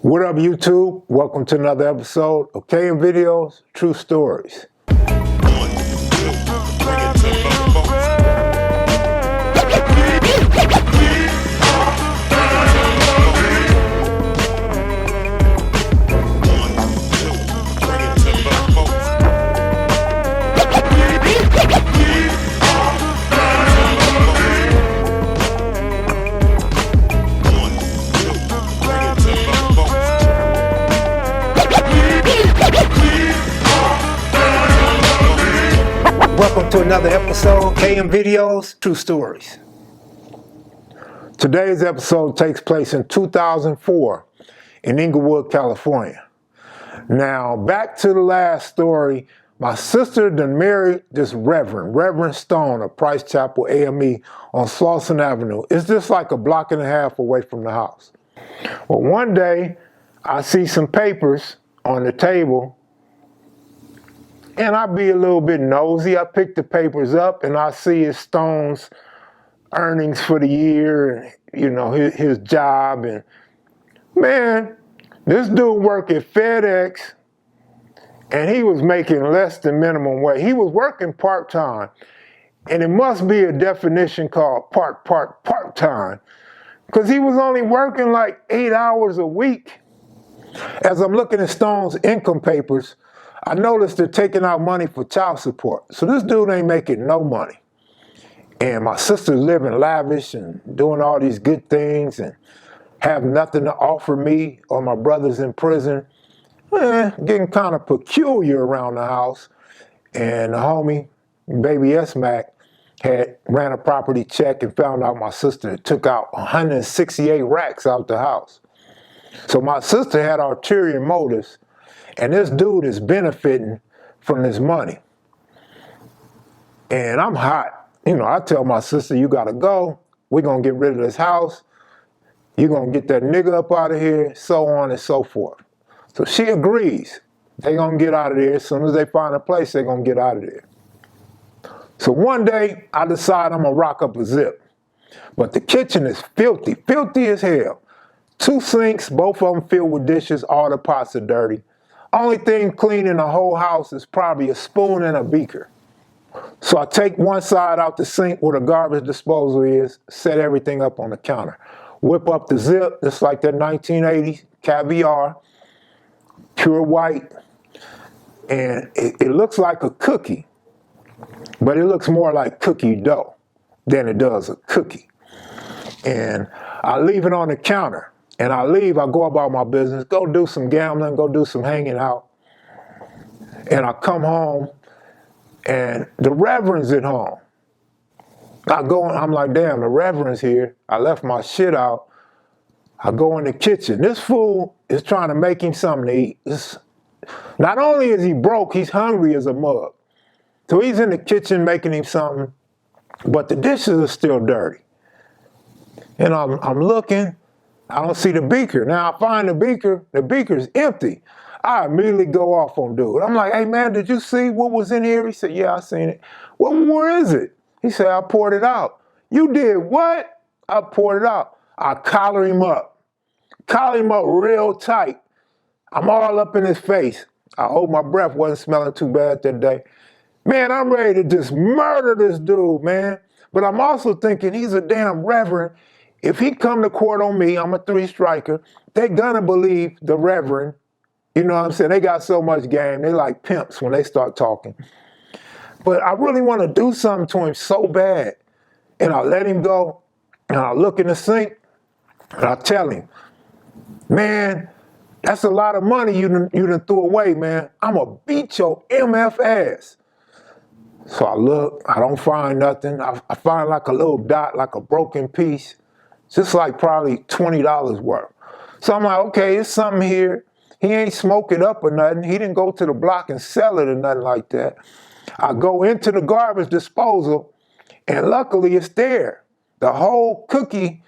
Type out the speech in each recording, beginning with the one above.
What up, YouTube? Welcome to another episode of kevmacvideos, True Stories. Welcome to another episode of kevmacvideos, True Stories. Today's episode takes place in 2004 in Inglewood, California. Now, back to the last story. My sister done married this Reverend Stone of Price Chapel AME on Slauson Avenue. It's just like a block and a half away from the house. Well, one day I see some papers on the table, and I be a little bit nosy. I pick the papers up and I see his Stone's earnings for the year and, you know, his job. And man, this dude worked at FedEx and he was making less than minimum wage. He was working part-time, and it must be a definition called part-time, because he was only working like 8 hours a week. As I'm looking at Stone's income papers, I noticed they're taking out money for child support. So this dude ain't making no money. And my sister's living lavish and doing all these good things and have nothing to offer me or my brothers in prison. Getting kind of peculiar around the house. And the homie, baby S-Mac, ran a property check and found out my sister took out 168 racks out the house. So my sister had ulterior motives, and this dude is benefiting from this money. And I'm hot. You know, I tell my sister, you gotta go. We're gonna get rid of this house. You're gonna get that nigga up out of here, so on and so forth. So she agrees. They gonna get out of there. As soon as they find a place, they're gonna get out of there. So one day, I decide I'm gonna rock up a zip. But the kitchen is filthy as hell. 2 sinks, both of them filled with dishes, all the pots are dirty. Only thing clean in the whole house is probably a spoon and a beaker. So I take one side out the sink where the garbage disposal is, set everything up on the counter. Whip up the zip, just like that 1980s caviar, pure white. And it looks like a cookie, but it looks more like cookie dough than it does a cookie. And I leave it on the counter. And I leave, I go about my business, go do some gambling, go do some hanging out. And I come home, and the Reverend's at home. I go in, I'm like, damn, the Reverend's here. I left my shit out. I go in the kitchen. This fool is trying to make him something to eat. Not only is he broke, he's hungry as a mug. So he's in the kitchen making him something, but the dishes are still dirty. And I'm looking. I don't see the beaker. Now I find the beaker's empty. I immediately go off on dude. I'm like, hey man, did you see what was in here? He said, yeah, I seen it. Well, where is it? He said, I poured it out. You did what? I poured it out. I collar him up real tight. I'm all up in his face. I hold my breath, wasn't smelling too bad that day. Man, I'm ready to just murder this dude, man. But I'm also thinking he's a damn Reverend. If he come to court on me, I'm a 3-striker, they gonna believe the Reverend. You know what I'm saying? They got so much game. They like pimps when they start talking. But I really want to do something to him so bad. And I let him go, and I look in the sink, and I tell him, man, that's a lot of money you done threw away, man. I'm gonna beat your MF ass. So I look, I don't find nothing. I find like a little dot, like a broken piece. Just like probably $20 worth. So I'm like, okay, it's something here. He ain't smoke it up or nothing. He didn't go to the block and sell it or nothing like that. I go into the garbage disposal, and luckily it's there. The whole cookie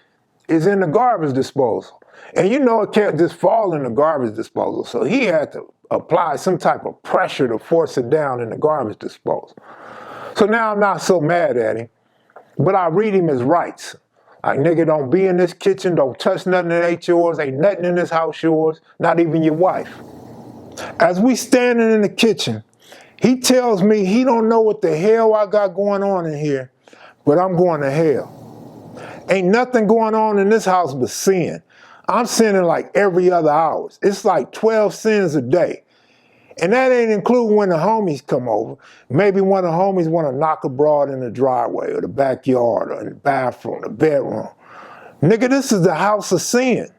is in the garbage disposal. And you know it can't just fall in the garbage disposal. So he had to apply some type of pressure to force it down in the garbage disposal. So now I'm not so mad at him, but I read him his rights. Like, nigga, don't be in this kitchen, don't touch nothing that ain't yours, ain't nothing in this house yours, not even your wife. As we standing in the kitchen, he tells me he don't know what the hell I got going on in here, but I'm going to hell. Ain't nothing going on in this house but sin. I'm sinning like every other hour. It's like 12 sins a day. And that ain't including when the homies come over. Maybe one of the homies want to knock a broad in the driveway or the backyard or in the bathroom, the bedroom. Nigga, this is the house of sin.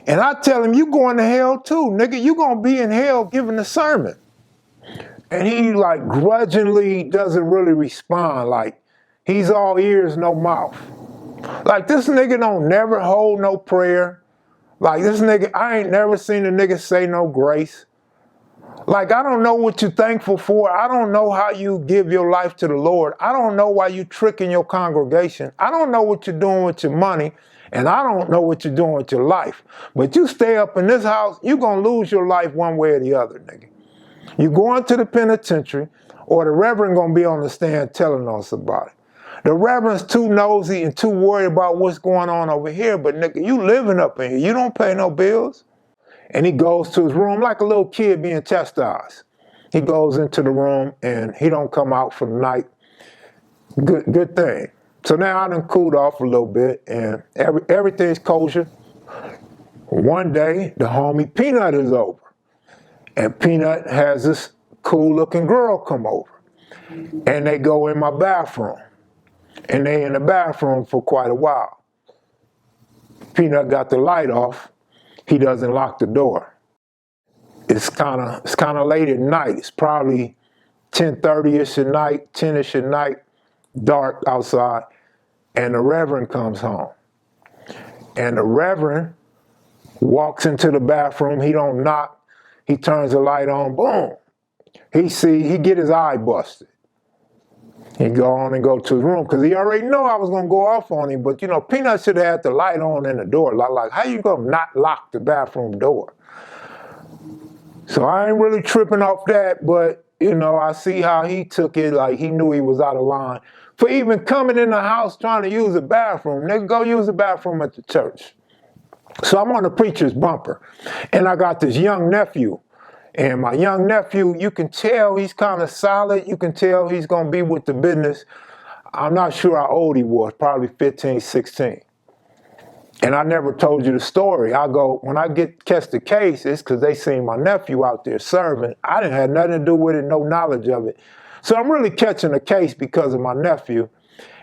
And I tell him, you going to hell too. Nigga, you going to be in hell giving a sermon. And he like grudgingly doesn't really respond. Like he's all ears, no mouth. Like this nigga don't never hold no prayer. Like this nigga, I ain't never seen a nigga say no grace. Like, I don't know what you're thankful for. I don't know how you give your life to the Lord. I don't know why you tricking your congregation. I don't know what you're doing with your money. And I don't know what you're doing with your life. But you stay up in this house, you're going to lose your life one way or the other, nigga. You going to the penitentiary, or the Reverend going to be on the stand telling us about it. The Reverend's too nosy and too worried about what's going on over here. But, nigga, you living up in here. You don't pay no bills. And he goes to his room like a little kid being chastised. He goes into the room and he don't come out for the night. Good thing. So now I done cooled off a little bit and everything's kosher. One day, the homie Peanut is over. And Peanut has this cool looking girl come over. And they go in my bathroom. And they in the bathroom for quite a while. Peanut got the light off. He doesn't lock the door. It's kind of late at night. It's probably 10:30ish at night, 10ish at night, dark outside, and the Reverend comes home. And the Reverend walks into the bathroom. He don't knock. He turns the light on. Boom. He get his eye busted. He go on and go to his room because he already know I was going to go off on him. But, you know, Peanut should have had the light on in the door. Like, how you going to not lock the bathroom door? So I ain't really tripping off that. But, you know, I see how he took it. Like, he knew he was out of line for even coming in the house trying to use the bathroom. Nigga, go use the bathroom at the church. So I'm on the preacher's bumper. And I got this young nephew. And my young nephew, you can tell he's kind of solid. You can tell he's going to be with the business. I'm not sure how old he was, probably 15, 16. And I never told you the story. I go, when I catch the case, it's because they seen my nephew out there serving. I didn't have nothing to do with it, no knowledge of it. So I'm really catching the case because of my nephew.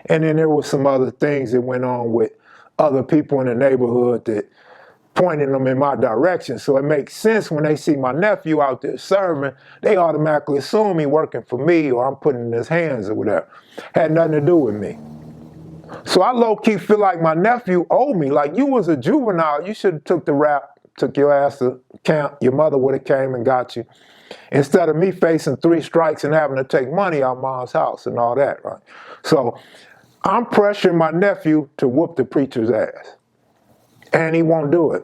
And then there were some other things that went on with other people in the neighborhood that pointing them in my direction. So it makes sense when they see my nephew out there serving, they automatically assume he working for me or I'm putting in his hands or whatever. Had nothing to do with me. So I low-key feel like my nephew owed me. Like, you was a juvenile. You should have took the rap, took your ass to camp. Your mother would have came and got you. Instead of me facing 3 strikes and having to take money out of mom's house and all that, right? So I'm pressuring my nephew to whoop the preacher's ass. And he won't do it.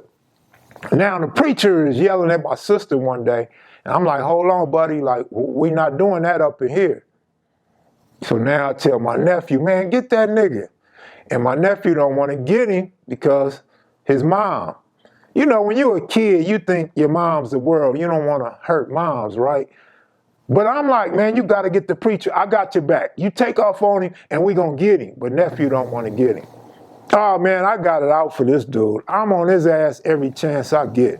Now the preacher is yelling at my sister one day, and I'm like, hold on, buddy, like, we not doing that up in here. So now I tell my nephew, man, get that nigga. And my nephew don't want to get him because his mom. You know, when you're a kid, you think your mom's the world. You don't want to hurt moms, right? But I'm like, man, you got to get the preacher. I got your back. You take off on him, and we going to get him. But nephew don't want to get him. Oh, man, I got it out for this dude. I'm on his ass every chance I get.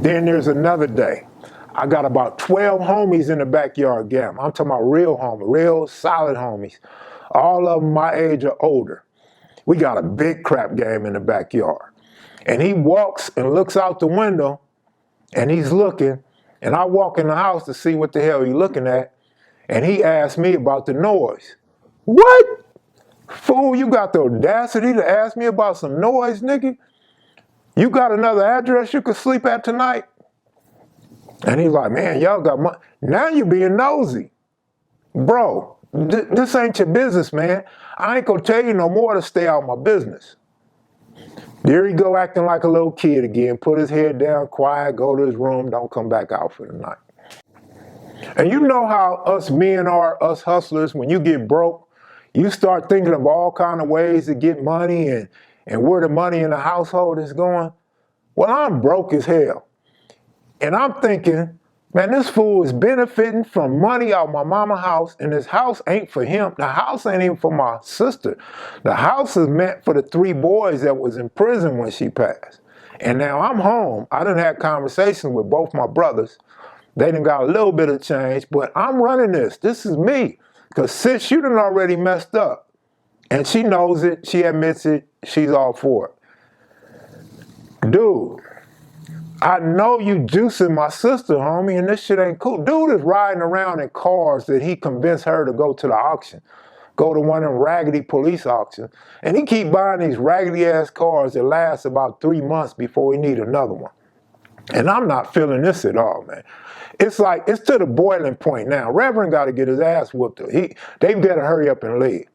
Then there's another day. I got about 12 homies in the backyard game. I'm talking about real homies, real solid homies. All of them my age or older. We got a big crap game in the backyard. And he walks and looks out the window, and he's looking, and I walk in the house to see what the hell he's looking at, and he asked me about the noise. What? Fool, you got the audacity to ask me about some noise, nigga? You got another address you could sleep at tonight? And he's like, man, y'all got money. Now you being nosy. Bro, this ain't your business, man. I ain't gonna tell you no more to stay out of my business. There he go acting like a little kid again. Put his head down, quiet, go to his room, don't come back out for the night. And you know how us men are, us hustlers, when you get broke, you start thinking of all kind of ways to get money and where the money in the household is going. Well, I'm broke as hell. And I'm thinking, man, this fool is benefiting from money out my mama's house, and this house ain't for him. The house ain't even for my sister. The house is meant for the 3 boys that was in prison when she passed. And now I'm home. I done had conversations with both my brothers. They done got a little bit of change, but I'm running this. This is me. Because sis, you done already messed up. And she knows it. She admits it. She's all for it. Dude, I know you juicing my sister, homie, and this shit ain't cool. Dude is riding around in cars that he convinced her to go to the auction. Go to one of them raggedy police auctions. And he keep buying these raggedy ass cars that last about 3 months before he need another one. And I'm not feeling this at all, man. It's like, it's to the boiling point now. Reverend got to get his ass whooped. They better hurry up and leave.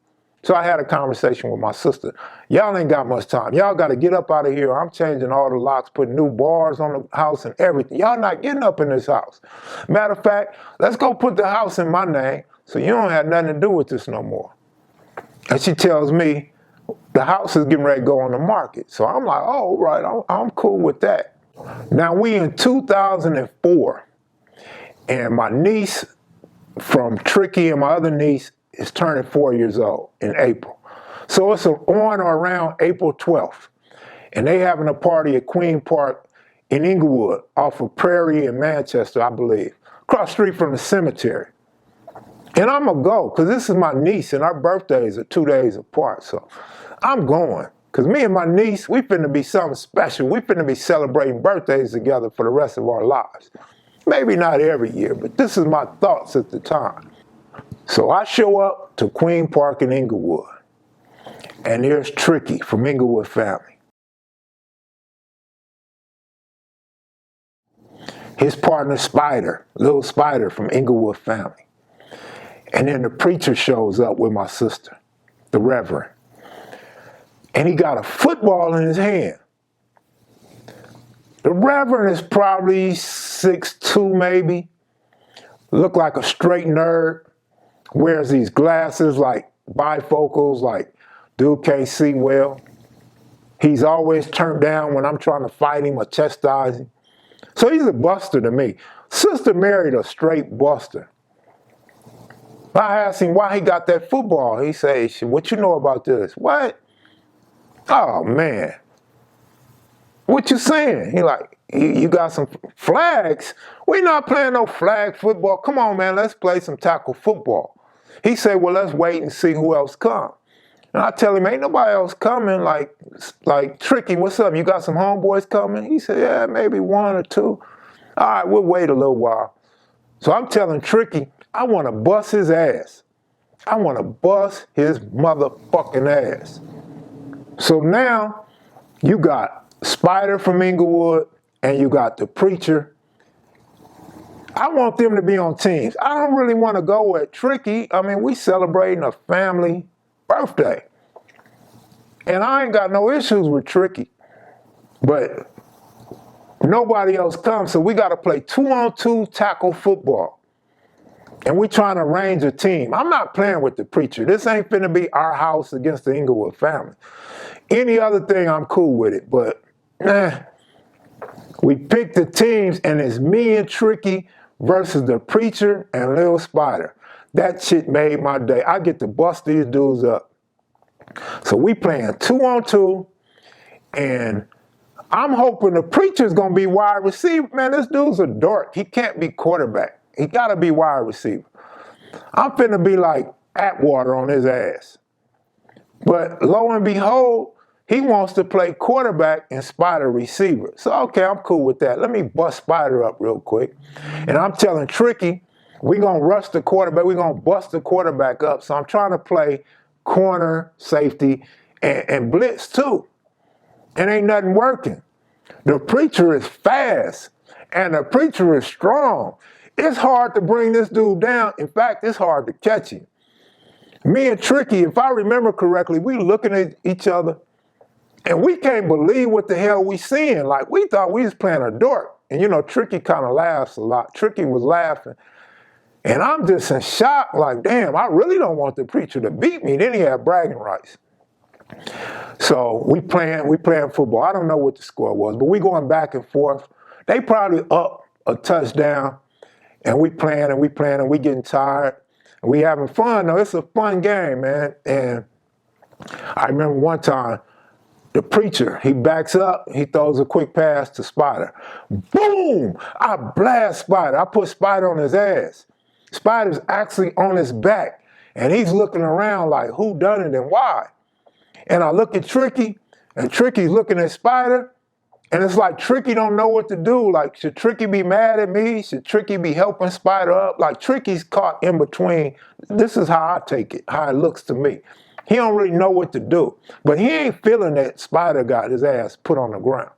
So I had a conversation with my sister. Y'all ain't got much time. Y'all got to get up out of here. I'm changing all the locks, putting new bars on the house and everything. Y'all not getting up in this house. Matter of fact, let's go put the house in my name so you don't have nothing to do with this no more. And she tells me the house is getting ready to go on the market. So I'm like, oh, right, I'm cool with that. Now we in 2004, and my niece from Tricky and my other niece is turning 4 years old in April. So it's on or around April 12th. And they having a party at Queen Park in Inglewood off of Prairie in Manchester, I believe. Across the street from the cemetery. And I'm going to go because this is my niece and our birthdays are 2 days apart. So I'm going because me and my niece, we finna be something special. We finna be celebrating birthdays together for the rest of our lives. Maybe not every year, but this is my thoughts at the time. So I show up to Queen Park in Inglewood, and there's Tricky from Inglewood family. His partner Spider, Lil Spider from Inglewood family. And then the preacher shows up with my sister, the Reverend. And he got a football in his hand. The Reverend is probably 6'2" maybe, look like a straight nerd. Wears these glasses like bifocals, like dude can't see well. He's always turned down when I'm trying to fight him or chastise him. So he's a buster to me. Sister married a straight buster. I asked him why he got that football. He says, what you know about this? What? Oh, man. What you saying? He like, you got some flags? We not playing no flag football. Come on, man, let's play some tackle football. He said, well, let's wait and see who else come. And I tell him, ain't nobody else coming. Like Tricky, what's up? You got some homeboys coming? He said, yeah, maybe 1 or 2. All right, we'll wait a little while. So I'm telling Tricky, I want to bust his ass. I want to bust his motherfucking ass. So now you got Spider from Inglewood and you got the preacher. I want them to be on teams. I don't really want to go at Tricky. I mean, we celebrating a family birthday. And I ain't got no issues with Tricky. But nobody else comes, so we got to play 2-on-2 tackle football. And we trying to arrange a team. I'm not playing with the preacher. This ain't finna be our house against the Inglewood family. Any other thing, I'm cool with it. But we picked the teams, and it's me and Tricky versus the preacher and Lil Spider. That shit made my day. I get to bust these dudes up. So we playing 2-on-2, and I'm hoping the preacher's gonna be wide receiver. Man, this dude's a dork. He can't be quarterback. He gotta be wide receiver. I'm finna be like Atwater on his ass. But lo and behold, he wants to play quarterback and Spider receiver. So, okay, I'm cool with that. Let me bust Spider up real quick. And I'm telling Tricky, we're going to rush the quarterback. We're going to bust the quarterback up. So I'm trying to play corner, safety, and blitz too. And ain't nothing working. The preacher is fast, and the preacher is strong. It's hard to bring this dude down. In fact, it's hard to catch him. Me and Tricky, if I remember correctly, we looking at each other, and we can't believe what the hell we seeing. Like, we thought we was playing a dork. And, you know, Tricky kind of laughs a lot. Tricky was laughing. And I'm just in shock, like, damn, I really don't want the preacher to beat me. Then he had bragging rights. So we playing football. I don't know what the score was, but we going back and forth. They probably up a touchdown, and we playing and we getting tired. And we having fun, though. It's a fun game, man. And I remember one time, the preacher, he backs up, he throws a quick pass to Spider. Boom! I blast Spider. I put Spider on his ass. Spider's actually on his back, and he's looking around like, who done it and why? And I look at Tricky, and Tricky's looking at Spider, and it's like Tricky don't know what to do. Like, should Tricky be mad at me? Should Tricky be helping Spider up? Like, Tricky's caught in between. This is how I take it, how it looks to me. He don't really know what to do. But he ain't feeling that Spider got his ass put on the ground.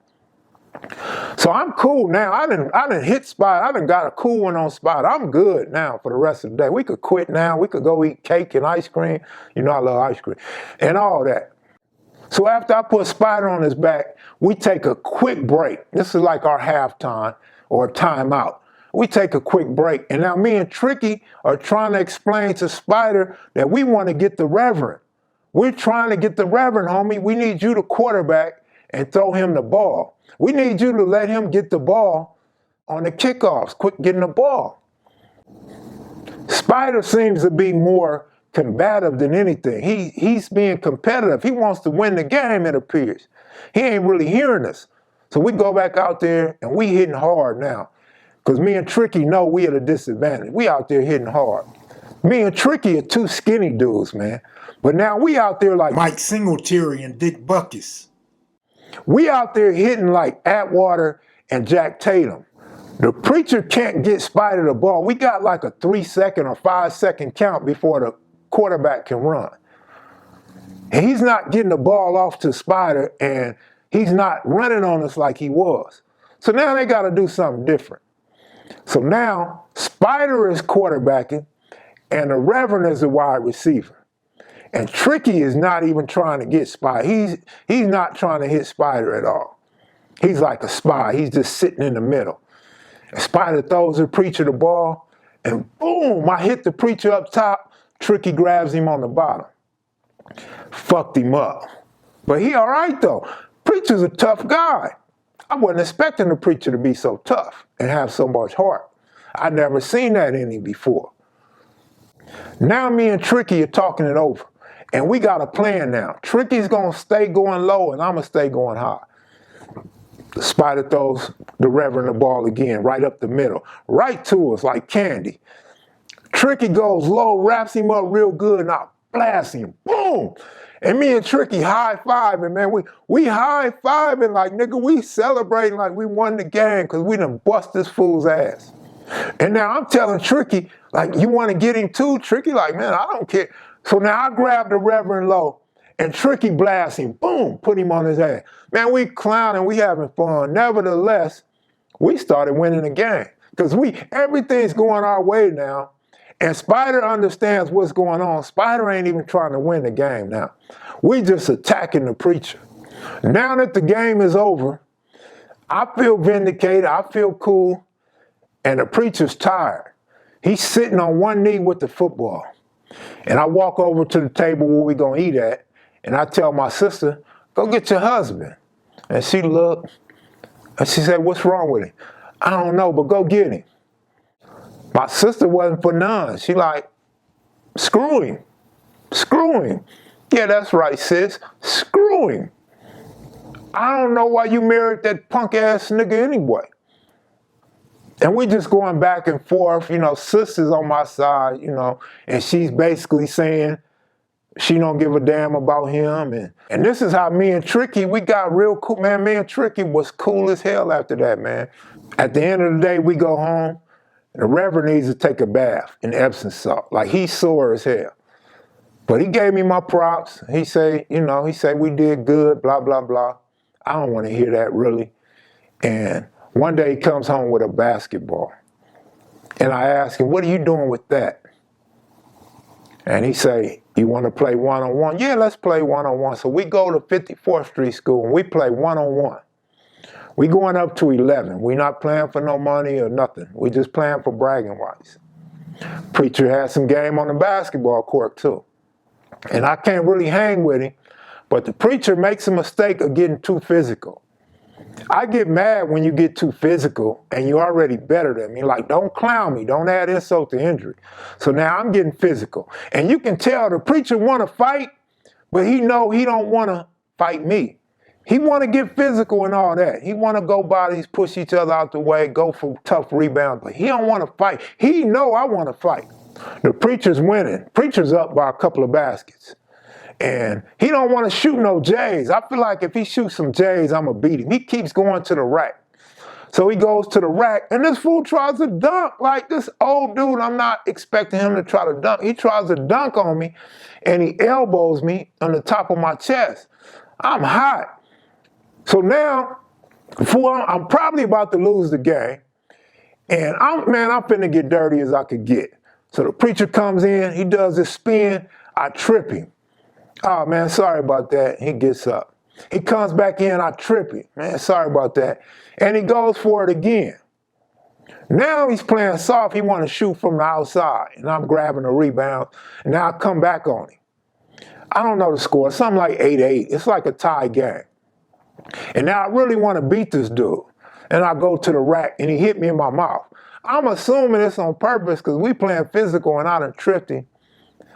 So I'm cool now. I done hit Spider. I done got a cool one on Spider. I'm good now for the rest of the day. We could quit now. We could go eat cake and ice cream. You know I love ice cream. And all that. So after I put Spider on his back, we take a quick break. This is like our halftime or timeout. We take a quick break. And now me and Tricky are trying to explain to Spider that we want to get the Reverend. We're trying to get the Reverend, homie. We need you to quarterback and throw him the ball. We need you to let him get the ball on the kickoffs, quit getting the ball. Spider seems to be more combative than anything. He's being competitive. He wants to win the game, it appears. He ain't really hearing us. So we go back out there and we hitting hard now. Because me and Tricky know we at a disadvantage. We out there hitting hard. Me and Tricky are two skinny dudes, man. But now we out there like Mike Singletary and Dick Buckus. We out there hitting like Atwater and Jack Tatum. The preacher can't get Spider the ball. We got like a 3-second or 5-second count before the quarterback can run. And he's not getting the ball off to Spider, and he's not running on us like he was. So now they got to do something different. So now Spider is quarterbacking, and the Reverend is the wide receiver. And Tricky is not even trying to get Spider. He's not trying to hit Spider at all. He's like a spy. He's just sitting in the middle. And Spider throws the preacher the ball, and boom, I hit the preacher up top. Tricky grabs him on the bottom. Fucked him up. But he all right, though. Preacher's a tough guy. I wasn't expecting the preacher to be so tough and have so much heart. I'd never seen that in him before. Now me and Tricky are talking it over. And we got a plan now. Tricky's going to stay going low, and I'm going to stay going high. The Spider throws the Reverend the ball again, right up the middle, right to us like candy. Tricky goes low, wraps him up real good, and I blast him. Boom! And me and Tricky high-fiving, man. We high-fiving like, nigga, we celebrating like we won the game because we done bust this fool's ass. And now I'm telling Tricky, like, you want to get him too? Tricky like, man, I don't care. So now I grab the Reverend low, and Tricky blasts him. Boom! Put him on his ass. Man, we clowning, we having fun. Nevertheless, we started winning the game because everything's going our way now. And Spider understands what's going on. Spider ain't even trying to win the game now. We just attacking the preacher. Now that the game is over, I feel vindicated, I feel cool, and the preacher's tired. He's sitting on one knee with the football. And I walk over to the table where we gonna eat at, and I tell my sister, go get your husband. And she looked, and she said, what's wrong with him? I don't know, but go get him. My sister wasn't for none. She like, screw him. Screw him. Yeah, that's right, sis. Screw him. I don't know why you married that punk ass nigga anyway. And we just going back and forth, you know, sister's on my side, you know, and she's basically saying she don't give a damn about him. And this is how me and Tricky, we got real cool. Man, me and Tricky was cool as hell after that, man. At the end of the day, we go home. The Reverend needs to take a bath in Epsom salt. Like, he's sore as hell. But he gave me my props. He said, you know, we did good, blah, blah, blah. I don't want to hear that, really. And one day he comes home with a basketball. And I ask him, what are you doing with that? And he say, you want to play one-on-one? Yeah, let's play one-on-one. So we go to 54th Street School and we play one-on-one. We going up to 11. We not playing for no money or nothing. We just playing for bragging rights. Preacher had some game on the basketball court too. And I can't really hang with him, but the preacher makes a mistake of getting too physical. I get mad when you get too physical and you're already better than me. Like, don't clown me. Don't add insult to injury. So now I'm getting physical. And you can tell the preacher want to fight, but he know he don't want to fight me. He want to get physical and all that. He want to go bodies, push each other out the way, go for tough rebounds, but he don't want to fight. He know I want to fight. The preacher's winning. Preacher's up by a couple of baskets. And he don't want to shoot no J's. I feel like if he shoots some J's, I'm going to beat him. He keeps going to the rack. So he goes to the rack, and this fool tries to dunk. Like this old dude, I'm not expecting him to try to dunk. He tries to dunk on me, and he elbows me on the top of my chest. I'm hot. So now, I'm probably about to lose the game, and I'm finna get dirty as I could get. So the preacher comes in, he does this spin, I trip him. Oh man, sorry about that. He gets up. He comes back in, I trip him. Man, sorry about that. And he goes for it again. Now he's playing soft, he want to shoot from the outside, and I'm grabbing a rebound, and now I come back on him. I don't know the score, something like 8-8. It's like a tie game. And now I really want to beat this dude. And I go to the rack and he hit me in my mouth. I'm assuming it's on purpose because we playing physical and I done tripped him.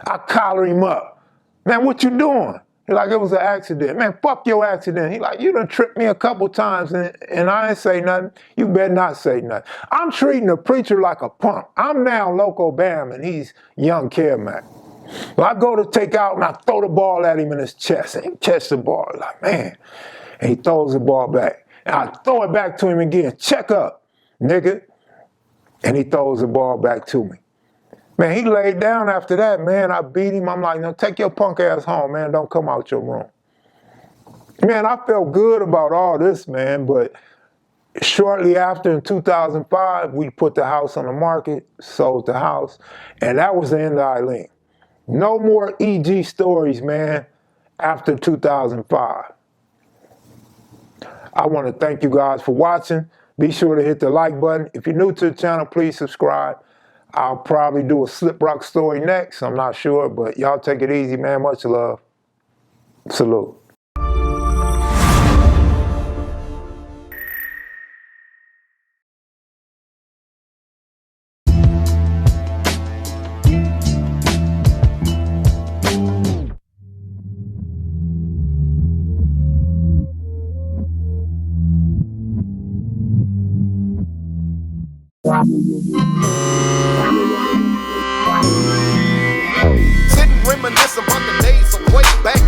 I collar him up. Man, what you doing? He like, it was an accident. Man, fuck your accident. He like, you done tripped me a couple times and I ain't say nothing. You better not say nothing. I'm treating the preacher like a punk. I'm now Loco Bam and he's young Kev-Mac. Well, I go to take out and I throw the ball at him in his chest and he catch the ball. Like, man. And he throws the ball back. And I throw it back to him again. Check up, nigga. And he throws the ball back to me. Man, he laid down after that, man. I beat him. I'm like, no, take your punk ass home, man. Don't come out your room. Man, I felt good about all this, man. But shortly after, in 2005, we put the house on the market, sold the house. And that was the end of Eileen. No more EG stories, man, after 2005. I want to thank you guys for watching. Be sure to hit the like button. If you're new to the channel, please subscribe. I'll probably do a Slip Rock story next. I'm not sure, but y'all take it easy, man. Much love. Salute. Sitting reminiscing about the days of way back.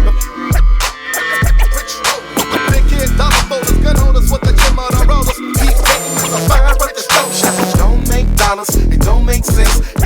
Big kid, dollar folders, gun holders with the gym on the rollers. Keep taking the fire, but the dope shots don't make dollars. It don't make sense.